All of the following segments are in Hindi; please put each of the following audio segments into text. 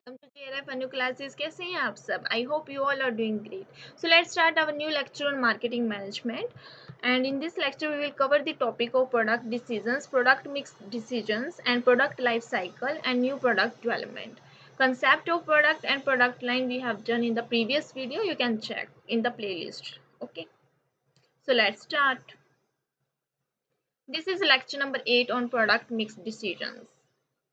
Welcome to JRF new classes. कैसे हैं आप सब? I hope you all are doing great. So let's start our new lecture on marketing management. And in this lecture, we will cover the topic of product decisions, product mix decisions, and product life cycle and new product development. Concept of product and product line we have done in the previous video. You can check in the playlist. Okay. So let's start. This is lecture number 8 on product mix decisions.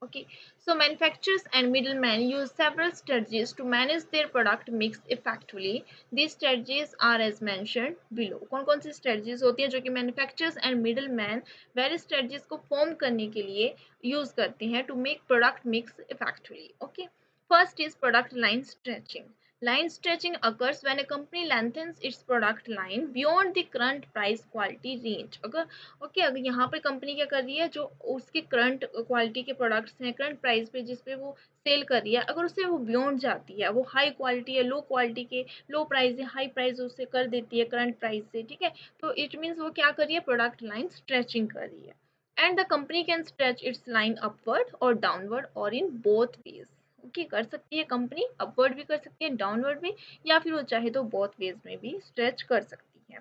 Okay, so manufacturers and middlemen use several strategies to manage their product mix effectively. These strategies are as mentioned below. कौन कौन सी strategies होती हैं जो कि manufacturers and middlemen various strategies को form करने के लिए use करते हैं to make product mix effectively. Okay, first is product line stretching. Line stretching occurs when a company lengthens its product line beyond the current price quality range. अगर यहाँ पर कंपनी क्या कर रही है, जो उसके करंट क्वालिटी के प्रोडक्ट्स हैं, करंट प्राइस पे जिस पे वो सेल कर रही है, अगर उससे वो बियॉन्ड जाती है, वो हाई क्वालिटी है, लो क्वालिटी के लो प्राइस है, हाई प्राइस उससे कर देती है करंट प्राइस से, ठीक है, तो इट मीन्स वो क्या कर रही है, प्रोडक्ट लाइन स्ट्रेचिंग कर रही है. And the company can stretch it's line upward और डाउनवर्ड और इन बोथ वेज. ओके, कर सकती है कंपनी, अपवर्ड भी कर सकती है, डाउनवर्ड भी, या फिर वो चाहे तो बोथ वेज में भी स्ट्रेच कर सकती है.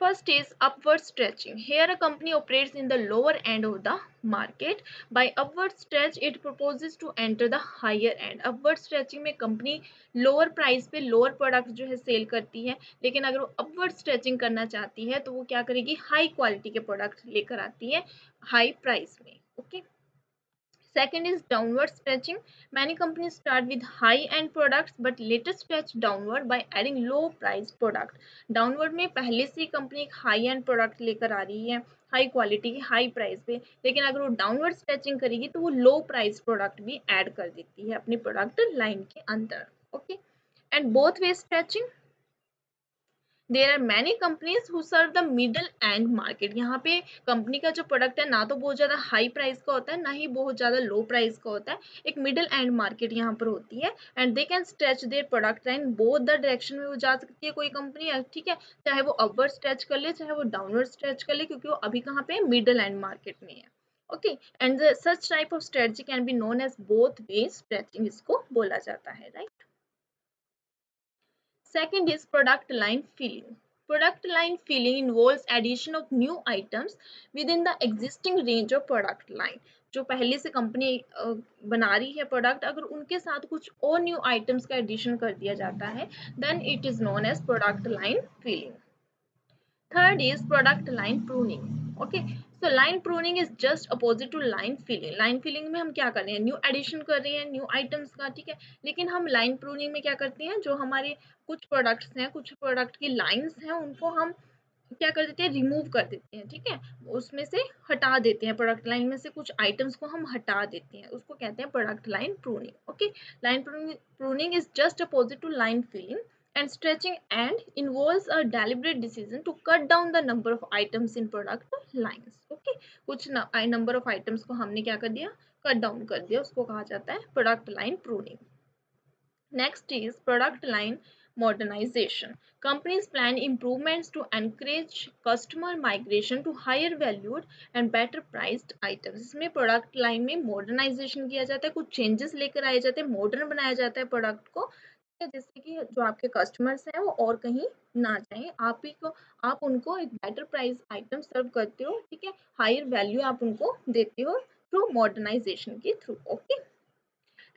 First is upward stretching. Here a company operates in the lower end of the market. By upward stretch it proposes to enter the higher end. Upward stretching में कंपनी लोअर प्राइस पे लोअर प्रोडक्ट जो है सेल करती है, लेकिन अगर वो अपवर्ड स्ट्रेचिंग करना चाहती है तो वो क्या करेगी, हाई क्वालिटी के प्रोडक्ट लेकर आती है हाई प्राइस में. Okay. Second is downward stretching. Many companies start with high-end products but later stretch downward by adding low-priced product. Downward में पहले से कंपनी एक high-end product लेकर आ रही है, हाई क्वालिटी की हाई प्राइस पे, लेकिन अगर वो डाउनवर्ड स्ट्रेचिंग करेगी तो वो लो प्राइस प्रोडक्ट भी ऐड कर देती है अपनी प्रोडक्ट लाइन के अंदर. Okay. And both way stretching. There are many companies who serve the middle end market. यहाँ पे कंपनी का जो प्रोडक्ट है ना तो बहुत ज़्यादा हाई प्राइस का होता है, ना ही बहुत ज़्यादा लो प्राइस का होता है, एक मिडल एंड मार्केट यहाँ पर होती है. And they can stretch their product line both the direction में वो जा सकती है कोई कंपनी, ठीक है, चाहे वो अपवर्ड स्ट्रेच कर ले चाहे वो डाउनवर्ड स्ट्रेच कर ले, क्योंकि वो अभी कहाँ पे मिडल एंड मार्केट में है. Okay. And such type of strategy can be known as both way stretching, इसको बोला जाता है. Right. Second is product line filling. Product line filling involves addition of new items within the existing range of product line. जो पहले से कंपनी बना रही है प्रोडक्ट, अगर उनके साथ कुछ और न्यू आइटम्स का एडिशन कर दिया जाता है, then it is known as product line filling. Third is product line pruning. Okay, so line pruning is just opposite to line filling. Line filling में हम क्या कर रहे हैं, न्यू एडिशन कर रहे हैं न्यू आइटम्स का, ठीक है, लेकिन हम लाइन प्रूनिंग में क्या करते हैं, जो हमारे कुछ प्रोडक्ट्स हैं, कुछ प्रोडक्ट की लाइंस हैं, उनको हम क्या कर देते हैं, रिमूव कर देते हैं, ठीक है, उसमें से हटा देते हैं, प्रोडक्ट लाइन में से कुछ आइटम्स को हम हटा देते हैं, उसको कहते हैं product line pruning. Okay. Line pruning is just opposite to line filling and stretching and involves a deliberate decision to cut down the number of items in product lines. Okay, कुछ number of items को हमने क्या कर दिया, cut down कर दिया, उसको कहा जाता है product line pruning. Next is product line modernization. Companies plan improvements to encourage customer migration to higher valued and better priced items. इसमें product line में modernization किया जाता है, कुछ changes लेकर आए जाते हैं, modern बनाया जाता है product को, जिससे कि जो आपके कस्टमर्स हैं वो और कहीं ना जाएं, आप ही को, आप उनको एक बेटर प्राइस आइटम सर्व करते हो, ठीक है, हायर वैल्यू आप उनको देते हो थ्रू मॉडर्नाइजेशन के through. Okay.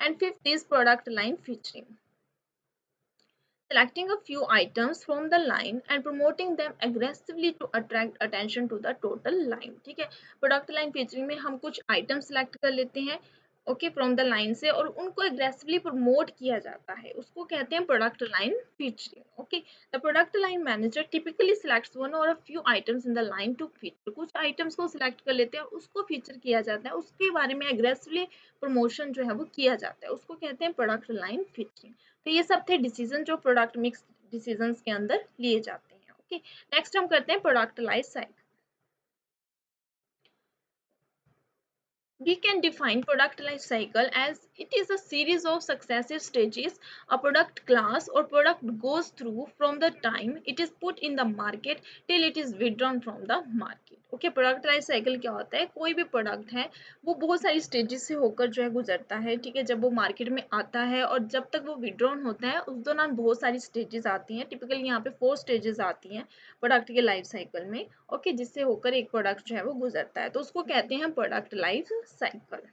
And fifth is product line featuring. Selecting a few items from the line and promoting them aggressively to attract attention to the total line. ठीक है, प्रोडक्ट लाइन फीचरिंग में हम कुछ आइटम सेलेक्ट कर लेते हैं, ओके, फ्रॉम द लाइन से, और उनको एग्रेसिवली प्रमोट किया जाता है, उसको कहते हैं product line featuring. Okay. The product line manager typically selects one or a few items in the line to feature. कुछ आइटम्स को सिलेक्ट कर लेते हैं, उसको फीचर किया जाता है, उसके बारे में एग्रेसिवली प्रमोशन जो है वो किया जाता है, उसको कहते हैं प्रोडक्ट लाइन फीचरिंग. तो ये सब थे डिसीजन जो प्रोडक्ट मिक्स डिसीजंस के अंदर लिए जाते हैं. ओके. नेक्स्ट हम करते हैं product life cycle. We can define product life cycle as it is a series of successive stages a product class or product goes through from the time it is put in the market till it is withdrawn from the market. Okay, product life cycle क्या होता है, कोई भी प्रोडक्ट है वो बहुत सारी स्टेजेस से होकर जो है गुजरता है, ठीक है। जब वो मार्केट में आता है और जब तक वो विड्रॉन होता है उस दौरान बहुत सारी स्टेजेस आती हैं। टिपिकली यहाँ पे 4 स्टेजेस आती हैं प्रोडक्ट के लाइफ साइकिल में, ओके, जिससे होकर एक प्रोडक्ट जो है वो गुजरता है, तो उसको कहते हैं प्रोडक्ट लाइफ साइकिल।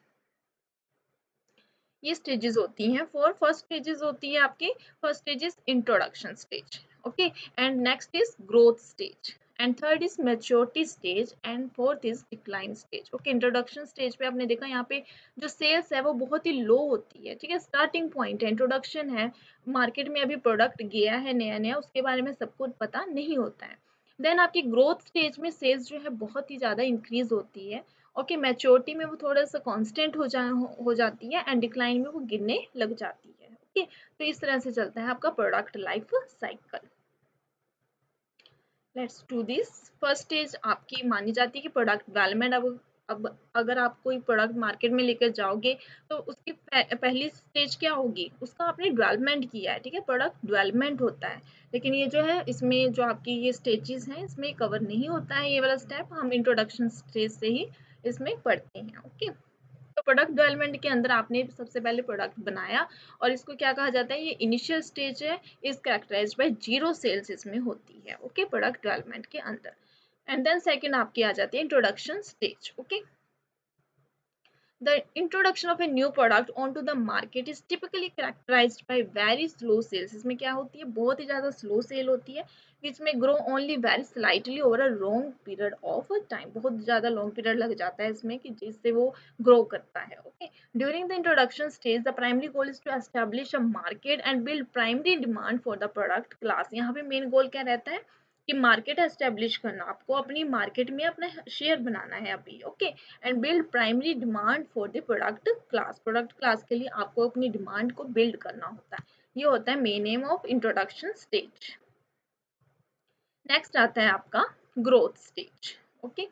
ये स्टेजेस होती हैं, फोर फर्स्ट स्टेजेस होती है आपकी। First stage is introduction stage, okay, and next is growth stage, and third is maturity stage, and fourth is decline stage. Okay, introduction stage पे आपने देखा यहाँ पे जो सेल्स है वो बहुत ही लो होती है, ठीक है, स्टार्टिंग पॉइंट है, इंट्रोडक्शन है, मार्केट में अभी प्रोडक्ट गया है नया नया, उसके बारे में सबको पता नहीं होता है। देन आपकी ग्रोथ स्टेज में सेल्स जो है बहुत ही ज़्यादा इंक्रीज होती है। ओके, मैच्योरिटी में वो थोड़ा सा कांस्टेंट हो जाती है, एंड डिक्लाइन में वो गिरने लग जाती है। ओके, तो इस तरह से चलता है आपका product life cycle. Let's do this. First stage आपकी मानी जाती है कि प्रोडक्ट डेवलपमेंट। अब अगर आप कोई प्रोडक्ट मार्केट में लेकर जाओगे तो उसकी पहली स्टेज क्या होगी, उसका आपने डेवलपमेंट किया है, ठीक है, प्रोडक्ट डेवलपमेंट होता है। लेकिन ये जो है इसमें जो आपकी ये स्टेजेस हैं इसमें कवर नहीं होता है, ये वाला स्टेप हम इंट्रोडक्शन स्टेज से ही इसमें पढ़ते हैं। ओके, तो प्रोडक्ट डेवलपमेंट के अंदर आपने सबसे पहले प्रोडक्ट बनाया, और इसको क्या कहा जाता है, ये इनिशियल स्टेज है, is characterised by zero sales इसमें होती है। ओके, प्रोडक्ट डेवलपमेंट के अंदर। एंड देन सेकंड आपकी आ जाती है introduction stage. Okay, the introduction of a new product onto the market is typically characterized by very slow sales। इसमें क्या होती है, बहुत ही ज़्यादा स्लो सेल होती है, which may grow only very slightly over a long period of time। बहुत ज़्यादा लॉन्ग पीरियड लग जाता है इसमें कि जिससे वो ग्रो करता है। Okay, during the introduction stage the primary goal is to establish a market and build primary demand for the product class. यहाँ पे मेन गोल क्या रहता है कि मार्केट एस्टेब्लिश करना, आपको अपनी मार्केट में अपना शेयर बनाना है अभी। Okay, and build primary demand for the product class. Product class के लिए आपको अपनी डिमांड को बिल्ड करना होता है, ये होता है main aim of introduction stage. Next आता है आपका growth stage. Okay,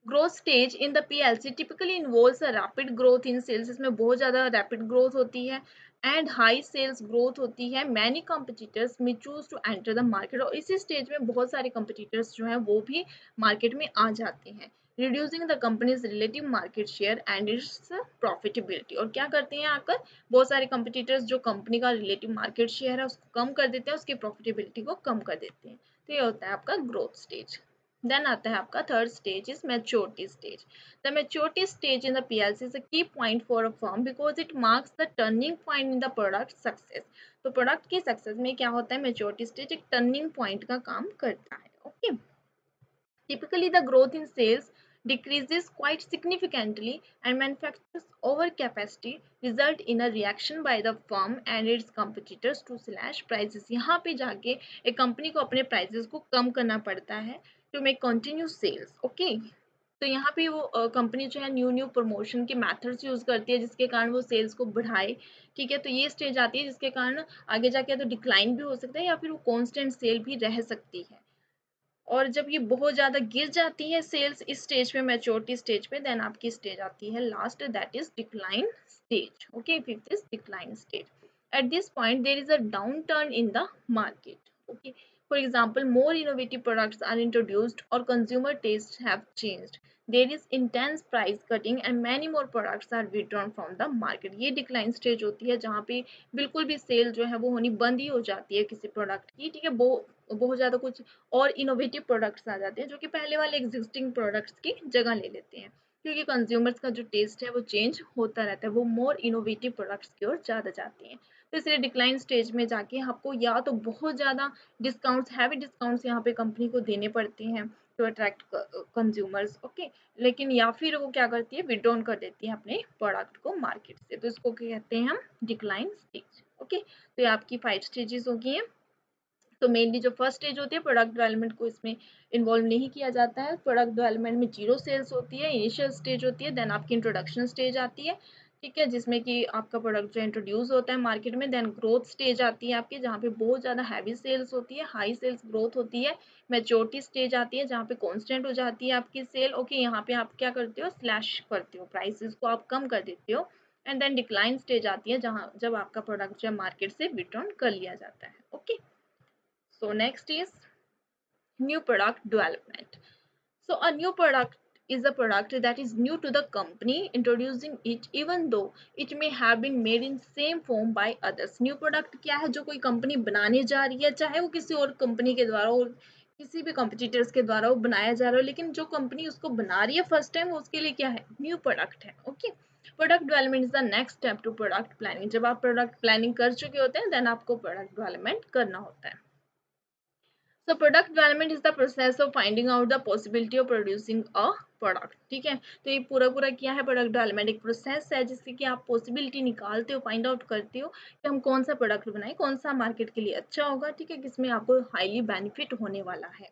growth stage in the PLC typically involves a rapid growth in sales. इसमें बहुत ज़्यादा रैपिड ग्रोथ होती है एंड हाई सेल्स ग्रोथ होती है। Many competitors may choose to enter the market, और इसी स्टेज में बहुत सारे कंपटीटर्स जो हैं वो भी मार्केट में आ जाते हैं, reducing the companies relative market share and it's profitability. और क्या करते हैं आकर बहुत सारे कंपटीटर्स जो कंपनी का रिलेटिव मार्केट शेयर है उसको कम कर देते हैं, उसकी प्रॉफिटेबिलिटी को कम कर देते हैं। तो ये होता है आपका ग्रोथ स्टेज। देन आता है आपका third stage is maturity stage. The maturity stage in the PLC is a key point for a firm because it marks the turning point in the product success. तो प्रोडक्ट की सक्सेस में क्या होता है, मैच्योरिटी स्टेज एक टर्निंग पॉइंट का काम करता है। Okay, typically the growth in sales decreases quite significantly and manufacturers overcapacity result in a reaction by the firm and its competitors to slash prices। यहाँ पे जाके एक कंपनी को अपने प्राइसेस को कम करना पड़ता है to make continuous sales। Okay, तो यहाँ पे वो कंपनी जो है न्यू न्यू प्रमोशन के मेथड्स यूज करती है जिसके कारण वो सेल्स को बढ़ाए, ठीक है। तो ये स्टेज आती है जिसके कारण आगे जाके तो डिक्लाइन भी हो सकता है या फिर वो कांस्टेंट सेल भी रह सकती है। और जब ये बहुत ज़्यादा गिर जाती है सेल्स इस स्टेज पे, मैच्योरिटी स्टेज पे, देन आपकी स्टेज आती है last, that is decline stage. Okay, fifth is decline stage. At this point there is a downturn in the market. Okay, for example more innovative products are introduced or consumer tastes have changed, there is intense price cutting and many more products are withdrawn from the market। ये डिक्लाइन स्टेज होती है जहाँ पे बिल्कुल भी सेल जो है वो होनी बंद ही हो जाती है किसी प्रोडक्ट की, ठीक है। बहुत ज़्यादा कुछ और इनोवेटिव प्रोडक्ट्स आ जाते हैं जो कि पहले वाले एग्जिस्टिंग प्रोडक्ट्स की जगह ले लेते हैं, क्योंकि कंज्यूमर्स का जो टेस्ट है वो चेंज होता रहता है, वो मोर इनोवेटिव प्रोडक्ट्स की ओर ज़्यादा जाते हैं। तो इसलिए डिक्लाइन स्टेज में जाके आपको या तो बहुत ज़्यादा डिस्काउंट्स, हैवी डिस्काउंट्स यहाँ पे कंपनी को देने पड़ते हैं टू अट्रैक्ट कंज्यूमर्स। ओके, लेकिन या फिर वो क्या करती है, विड्रॉन कर देती है अपने प्रोडक्ट को मार्केट से, तो इसको कहते हैं हम डिक्लाइन स्टेज। ओके, तो ये आपकी 5 स्टेजेस हो गई हैं। तो मेनली जो फर्स्ट स्टेज होती है प्रोडक्ट डेवलपमेंट को इसमें इन्वॉल्व नहीं किया जाता है। प्रोडक्ट डेवलपमेंट में जीरो सेल्स होती है, इनिशियल स्टेज होती है, देन आपकी इंट्रोडक्शन स्टेज आती है, ठीक है, जिसमें कि आपका प्रोडक्ट जो इंट्रोड्यूस होता है मार्केट में। देन ग्रोथ स्टेज आती है आपकी जहाँ पे बहुत ज़्यादा हैवी सेल्स होती है, हाई सेल्स ग्रोथ होती है। मैच्योरिटी स्टेज आती है जहाँ पे कॉन्स्टेंट हो जाती है आपकी सेल। ओके, यहाँ पे आप क्या करते हो, स्लैश करते हो, प्राइसेस को आप कम कर देते हो। एंड देन डिक्लाइन स्टेज आती है जहाँ जब आपका प्रोडक्ट जो है मार्केट से विड्रॉन कर लिया जाता है। Okay, so next is new product development। So a new product is a product that is new to the company. Introducing it even though it may have been made in same form by others. New product क्या है, जो कोई कंपनी बनाने जा रही है, चाहे वो किसी और कंपनी के द्वारा हो, किसी भी कॉम्पिटिटर्स के द्वारा वो बनाया जा रहा हो, लेकिन जो कंपनी उसको बना रही है फर्स्ट टाइम, उसके लिए क्या है, न्यू प्रोडक्ट है। Okay, product development is the next step to product planning. जब आप प्रोडक्ट प्लानिंग कर चुके होते हैं, देन आपको प्रोडक्ट डेवलपमेंट करना होता है। So product development is the process of finding out the possibility of producing a product। ठीक है, तो ये पूरा पूरा क्या है, प्रोडक्ट डेवलपमेंट एक प्रोसेस है जिससे कि आप पॉसिबिलिटी निकालते हो, फाइंड आउट करते हो कि हम कौन सा प्रोडक्ट बनाएं, कौन सा मार्केट के लिए अच्छा होगा, ठीक है, किसमें आपको हाईली बेनिफिट होने वाला है।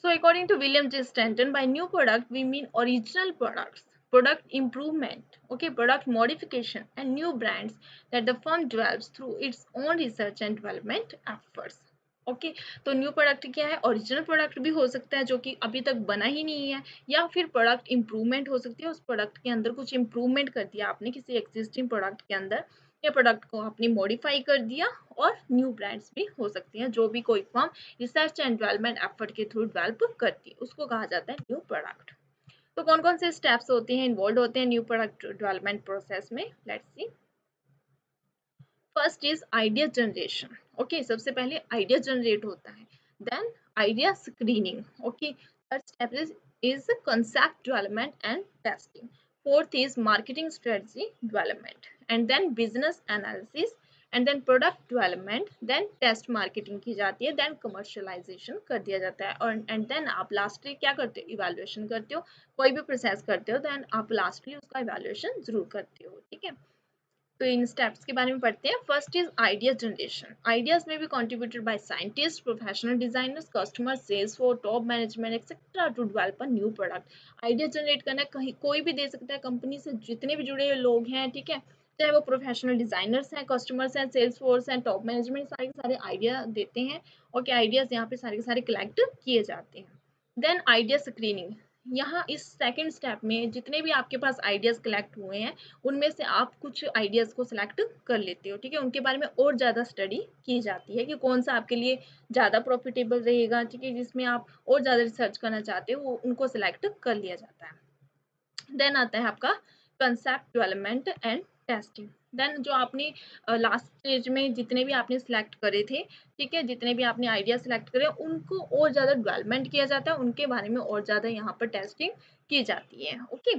So according to William J. Stanton, by new product we mean original products, product improvement, okay, product modification and new brands that the firm develops through its own research and development efforts। Okay, तो न्यू प्रोडक्ट क्या है, ओरिजिनल प्रोडक्ट भी हो सकता है जो कि अभी तक बना ही नहीं है, या फिर प्रोडक्ट इम्प्रूवमेंट हो सकती है, उस प्रोडक्ट के अंदर कुछ इम्प्रूवमेंट कर दिया आपने किसी एग्जिस्टिंग प्रोडक्ट के अंदर, या प्रोडक्ट को आपने मॉडिफाई कर दिया। और न्यू ब्रांड्स भी हो सकती हैं जो भी कोई firm research and development effort के थ्रू डेवलप करती है, उसको कहा जाता है न्यू प्रोडक्ट। तो कौन कौन से स्टेप्स होते हैं, इन्वॉल्व होते हैं न्यू प्रोडक्ट डेवलपमेंट प्रोसेस में, let's see. First is idea generation. Okay, सबसे पहले आइडिया जनरेट होता है, then idea screening. Okay, third step is concept development and testing। Fourth is marketing strategy development, and then business analysis, and then product development, then test marketing की जाती है, then commercialization कर दिया जाता है, और and then आप लास्टली क्या करते हो, इवेल्युएशन करते हो। कोई भी प्रोसेस करते हो, then आप लास्टली उसका इवेल्युएशन जरूर करते हो। ठीक है, तो इन स्टेप्स के बारे में पढ़ते हैं। First is idea generation. Ideas may be contributed by scientist, professional designers, customer, sales force, top management etcetera to develop a new product. Idea generate करना कहीं कोई भी दे सकता है, कंपनी से जितने भी जुड़े हुए लोग हैं, ठीक है, चाहे वो प्रोफेशनल डिजाइनर्स हैं, कस्टमर्स हैं, सेल्स फोर्स हैं, टॉप मैनेजमेंट, सारे के सारे आइडिया देते हैं। और क्या आइडियाज यहाँ पे सारे के सारे कलेक्ट किए जाते हैं। Then idea screening. यहाँ इस सेकंड स्टेप में जितने भी आपके पास आइडियाज कलेक्ट हुए हैं, उनमें से आप कुछ आइडियाज को सिलेक्ट कर लेते हो। ठीक है, उनके बारे में और ज़्यादा स्टडी की जाती है कि कौन सा आपके लिए ज़्यादा प्रॉफिटेबल रहेगा, ठीक है, जिसमें आप और ज़्यादा रिसर्च करना चाहते हो, वो उनको सिलेक्ट कर लिया जाता है। देन आता है आपका concept development and testing. Then जो आपने लास्ट स्टेज में जितने भी आपने सिलेक्ट करे थे, ठीक है, जितने भी आपने आइडिया सिलेक्ट करे, उनको और ज़्यादा डेवलपमेंट किया जाता है, उनके बारे में और ज़्यादा यहाँ पर टेस्टिंग की जाती है। ओके,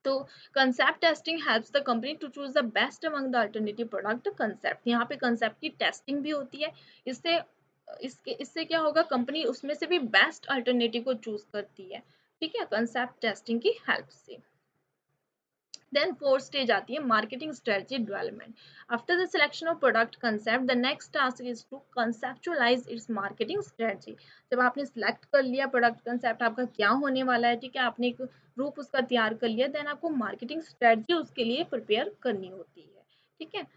तो concept testing helps the company to choose the best among the alternative product concept. यहाँ पे कंसेप्ट की टेस्टिंग भी होती है। इससे इससे क्या होगा, कंपनी उसमें से भी बेस्ट अल्टरनेटिव को चूज करती है, ठीक है, कंसेप्ट टेस्टिंग की हेल्प से। Then fourth stage आती है marketing strategy development. After the selection of product concept, the next task is to conceptualize its marketing strategy। जब आपने select कर लिया product concept आपका क्या होने वाला है, ठीक है, आपने एक रूप उसका तैयार कर लिया, then आपको marketing strategy उसके लिए prepare करनी होती है। ठीक है,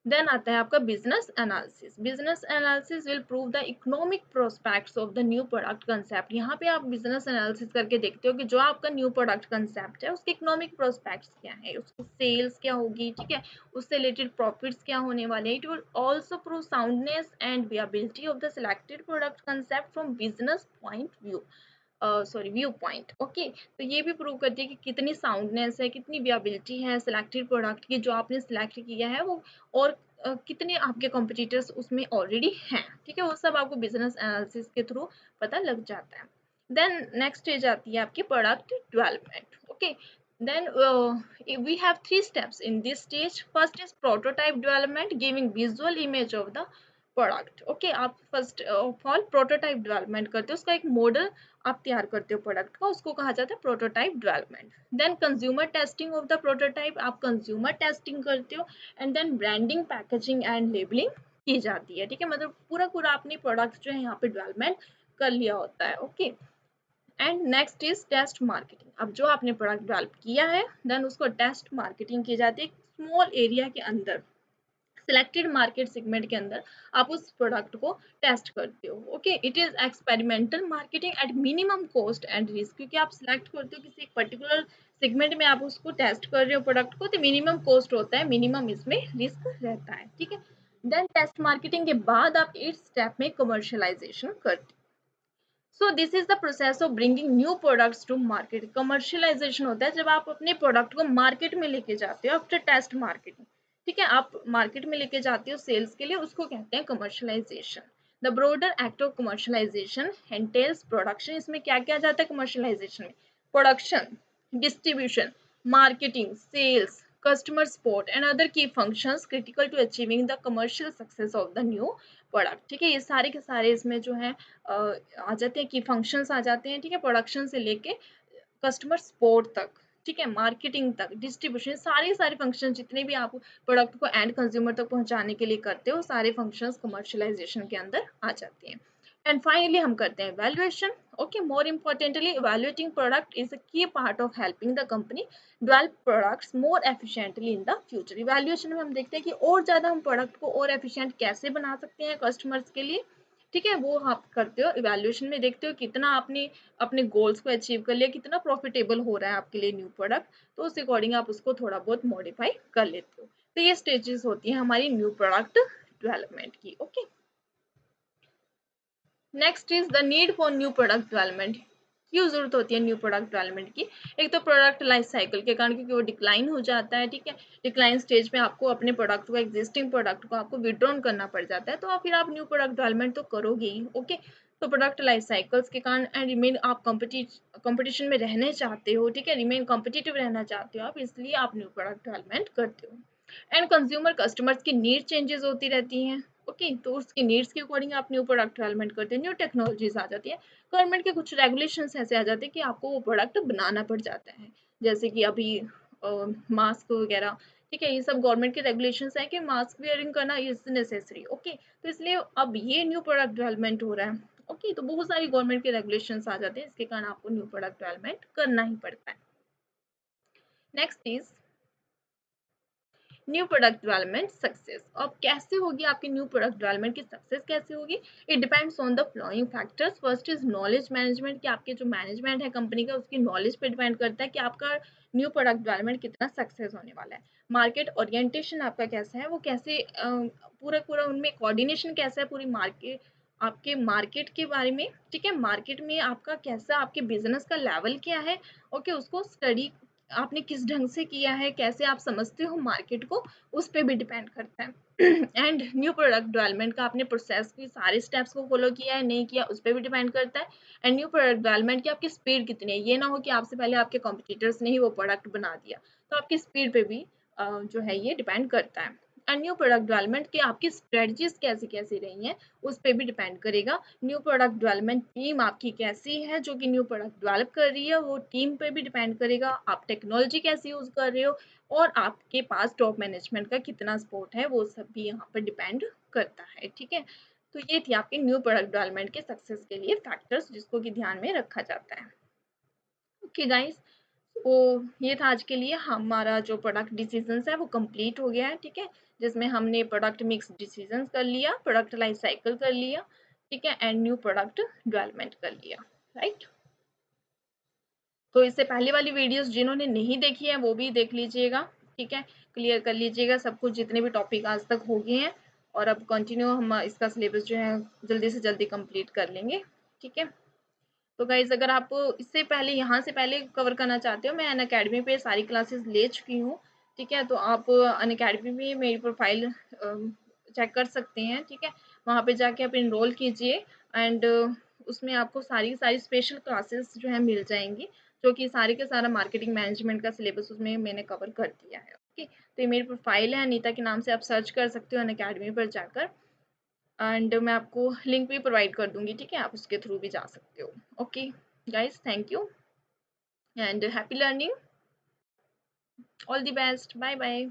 देन आता है आपका business analysis. Business analysis will prove the economic prospects of the new product concept. यहाँ पे आप बिजनेस एनालिसिस करके देखते हो कि जो आपका न्यू प्रोडक्ट कंसेप्ट है, उसके इकोनॉमिक प्रोस्पेक्ट्स क्या है, उसकी सेल्स क्या होगी, ठीक है, उससे रिलेटेड प्रॉफिट्स क्या होने वाले हैं। It will also prove soundness and viability of the selected product concept from business point view, sorry view point. Okay, तो ये भी प्रूव करती है कि कितनी साउंडनेस है, कितनी विएबिलिटी है सिलेक्टेड प्रोडक्ट की, जो आपने सिलेक्ट किया है वो, और कितने आपके कॉम्पिटिटर्स उसमें ऑलरेडी हैं। ठीक है, वो सब आपको बिजनेस एनालिसिस के थ्रू पता लग जाता है। देन नेक्स्ट स्टेज आती है आपकी product development. Okay, then we have three steps in this stage. First is prototype development, giving visual image of the product. Okay, आप first of all prototype development करते हो, उसका एक मॉडल आप तैयार करते हो प्रोडक्ट का, उसको कहा जाता है prototype development. Then consumer testing of the prototype, आप कंज्यूमर टेस्टिंग करते हो, and then branding, packaging and labelling की जाती है। ठीक है, मतलब पूरा पूरा अपनी प्रोडक्ट जो है यहाँ पे डेवलपमेंट कर लिया होता है। Okay, and next is test marketing. अब जो आपने प्रोडक्ट डेवलप किया है, देन उसको टेस्ट मार्केटिंग की जाती है, स्मॉल एरिया के अंदर, सिलेक्टेड मार्केट सेगमेंट के अंदर आप उस प्रोडक्ट को टेस्ट करते हो। Okay, it is experimental marketing at minimum cost and risk, क्योंकि आप सिलेक्ट करते हो किसी एक पर्टिकुलर सेगमेंट में, आप उसको टेस्ट कर रहे हो प्रोडक्ट को, तो मिनिमम कॉस्ट होता है, मिनिमम इसमें रिस्क रहता है। ठीक है, देन टेस्ट मार्केटिंग के बाद आप इस स्टेप में कमर्शियलाइजेशन करते हो। So this is the process of bringing new products to market. Commercialisation होता है जब आप अपने प्रोडक्ट को मार्केट में लेके जाते हो आफ्टर टेस्ट मार्केटिंग। ठीक है, आप मार्केट में लेके जाते हो सेल्स के लिए, उसको कहते हैं commercialisation. The broader act of commercialisation entails production. इसमें क्या क्या जाता है कमर्शियलाइजेशन में? Production, distribution, marketing, sales, customer support and other key functions critical to achieving the commercial success of the new product. ठीक है, ये सारे के सारे इसमें जो है आ जाते हैं, की फंक्शंस आ जाते हैं। ठीक है, प्रोडक्शन से लेके कस्टमर सपोर्ट तक, ठीक है, मार्केटिंग तक, डिस्ट्रीब्यूशन, सारे सारे फंक्शन जितने भी आप प्रोडक्ट को एंड कंज्यूमर तक पहुंचाने के लिए करते हो, सारे फंक्शंस कमर्शियलाइजेशन के अंदर आ जाती हैं। एंड फाइनली हम करते हैं valuation. Okay, more importantly evaluating product is a key part of helping the company develop products more efficiently in the future। Evaluation में हम देखते हैं कि और ज़्यादा हम प्रोडक्ट को और एफिशिएंट कैसे बना सकते हैं कस्टमर्स के लिए। ठीक है, वो आप करते हो इवेल्युएशन में, देखते हो कितना आपने अपने गोल्स को अचीव कर लिया, कितना प्रॉफिटेबल हो रहा है आपके लिए न्यू प्रोडक्ट, तो उस अकॉर्डिंग आप उसको थोड़ा बहुत मॉडिफाई कर लेते हो। तो ये स्टेजेस होती हैं हमारी न्यू प्रोडक्ट डेवलपमेंट की। Okay, next is the need for new product development. क्यों जरूरत होती है न्यू प्रोडक्ट डेवलपमेंट की? एक तो प्रोडक्ट लाइफ साइकिल के कारण, क्योंकि वो डिक्लाइन हो जाता है। ठीक है, डिक्लाइन स्टेज में आपको अपने प्रोडक्ट को, एग्जिस्टिंग प्रोडक्ट को आपको विड्रॉन करना पड़ जाता है, तो फिर आप न्यू प्रोडक्ट डेवलपमेंट तो करोगे ही। ओके, तो प्रोडक्ट लाइफ साइकिल्स के कारण एंड रिमेन, आप कंपटीशन में रहने चाहते हो। ठीक है, रिमेन कॉम्पिटिटिव रहना चाहते हो आप, इसलिए आप न्यू प्रोडक्ट डेवलपमेंट करते हो। एंड कंज्यूमर कस्टमर्स की नीड चेंजेस होती रहती हैं। ओके, तो उसकी नीड्स के अकॉर्डिंग आप न्यू प्रोडक्ट डेवलपमेंट करते हैं, न्यू टेक्नोलॉजीज आ जाती है, गवर्नमेंट के कुछ रेगुलेशंस ऐसे आ जाते हैं कि आपको वो प्रोडक्ट बनाना पड़ जाता है, जैसे कि अभी मास्क वगैरह। ठीक है, ये सब गवर्नमेंट के रेगुलेशंस है कि मास्क वेयरिंग करना इज नेसेसरी। ओके, तो इसलिए अब ये न्यू प्रोडक्ट डेवलपमेंट हो रहा है। ओके, तो बहुत सारी गवर्नमेंट के रेगुलेशंस आ जाते हैं, इसके कारण आपको न्यू प्रोडक्ट डेवलपमेंट करना ही पड़ता है। Next is new product development success. अब कैसे होगी आपकी न्यू प्रोडक्ट डेवलपमेंट की सक्सेस, कैसे होगी? It depends on the flowing factors. First is knowledge management, कि आपके जो मैनेजमेंट है कंपनी का, उसकी नॉलेज पे डिपेंड करता है कि आपका न्यू प्रोडक्ट डेवलपमेंट कितना सक्सेस होने वाला है। मार्केट ओरिएंटेशन आपका कैसा है, वो कैसे पूरा पूरा उनमें कोऑर्डिनेशन कैसा है पूरी मार्केट, आपके मार्केट के बारे में। ठीक है, मार्केट में आपका कैसा, आपके बिजनेस का लेवल क्या है। ओके, उसको स्टडी आपने किस ढंग से किया है, कैसे आप समझते हो मार्केट को, उस पर भी डिपेंड करता है। एंड न्यू प्रोडक्ट डेवलपमेंट का आपने प्रोसेस की सारे स्टेप्स को फॉलो किया है नहीं किया, उस पर भी डिपेंड करता है। एंड न्यू प्रोडक्ट डेवलपमेंट की आपकी स्पीड कितनी है, ये ना हो कि आपसे पहले आपके कॉम्पिटिटर्स ने ही वो प्रोडक्ट बना दिया, तो आपकी स्पीड पे भी जो है ये डिपेंड करता है। एंड न्यू प्रोडक्ट डेवलपमेंट की आपकी स्ट्रेटजीज कैसी कैसी रही हैं, उस पर भी डिपेंड करेगा। न्यू प्रोडक्ट डेवलपमेंट टीम आपकी कैसी है जो कि न्यू प्रोडक्ट डेवलप कर रही है, वो टीम पे भी डिपेंड करेगा। आप टेक्नोलॉजी कैसी यूज कर रहे हो, और आपके पास टॉप मैनेजमेंट का कितना सपोर्ट है, वो सब भी यहाँ पर डिपेंड करता है। ठीक है, तो ये थी आपके न्यू प्रोडक्ट डेवलपमेंट के सक्सेस के लिए फैक्टर्स, जिसको कि ध्यान में रखा जाता है। ओके गाइस, तो ये था आज के लिए हमारा जो प्रोडक्ट डिसीजंस है वो कंप्लीट हो गया है। ठीक है, जिसमें हमने प्रोडक्ट मिक्स डिसीजंस कर लिया, प्रोडक्ट लाइफ साइकिल कर लिया, ठीक है, एंड न्यू प्रोडक्ट डेवलपमेंट कर लिया, राइट। तो इससे पहले वाली वीडियोस जिन्होंने नहीं देखी है वो भी देख लीजिएगा। ठीक है, क्लियर कर लीजिएगा सब कुछ, जितने भी टॉपिक आज तक हो गए हैं, और अब कंटिन्यू हम इसका सिलेबस जो है जल्दी से जल्दी कंप्लीट कर लेंगे। ठीक है, तो गाइज अगर आप इससे पहले, यहाँ से पहले कवर करना चाहते हो, मैं अन अकेडमी पे सारी क्लासेस ले चुकी हूँ। ठीक है, तो आप अन अकेडमी में मेरी प्रोफाइल चेक कर सकते हैं। ठीक है, वहाँ पे जाके आप इनरोल कीजिए, एंड उसमें आपको सारी सारी स्पेशल क्लासेस जो है मिल जाएंगी, जो कि सारे के सारा मार्केटिंग मैनेजमेंट का सिलेबस उसमें मैंने कवर कर दिया है। ओके, तो ये मेरी प्रोफाइल है, अनीता के नाम से आप सर्च कर सकते हो अन अकेडमी पर जाकर, एंड मैं आपको लिंक भी प्रोवाइड कर दूंगी। ठीक है, आप उसके थ्रू भी जा सकते हो। Okay guys, thank you and happy learning, all the best, bye bye।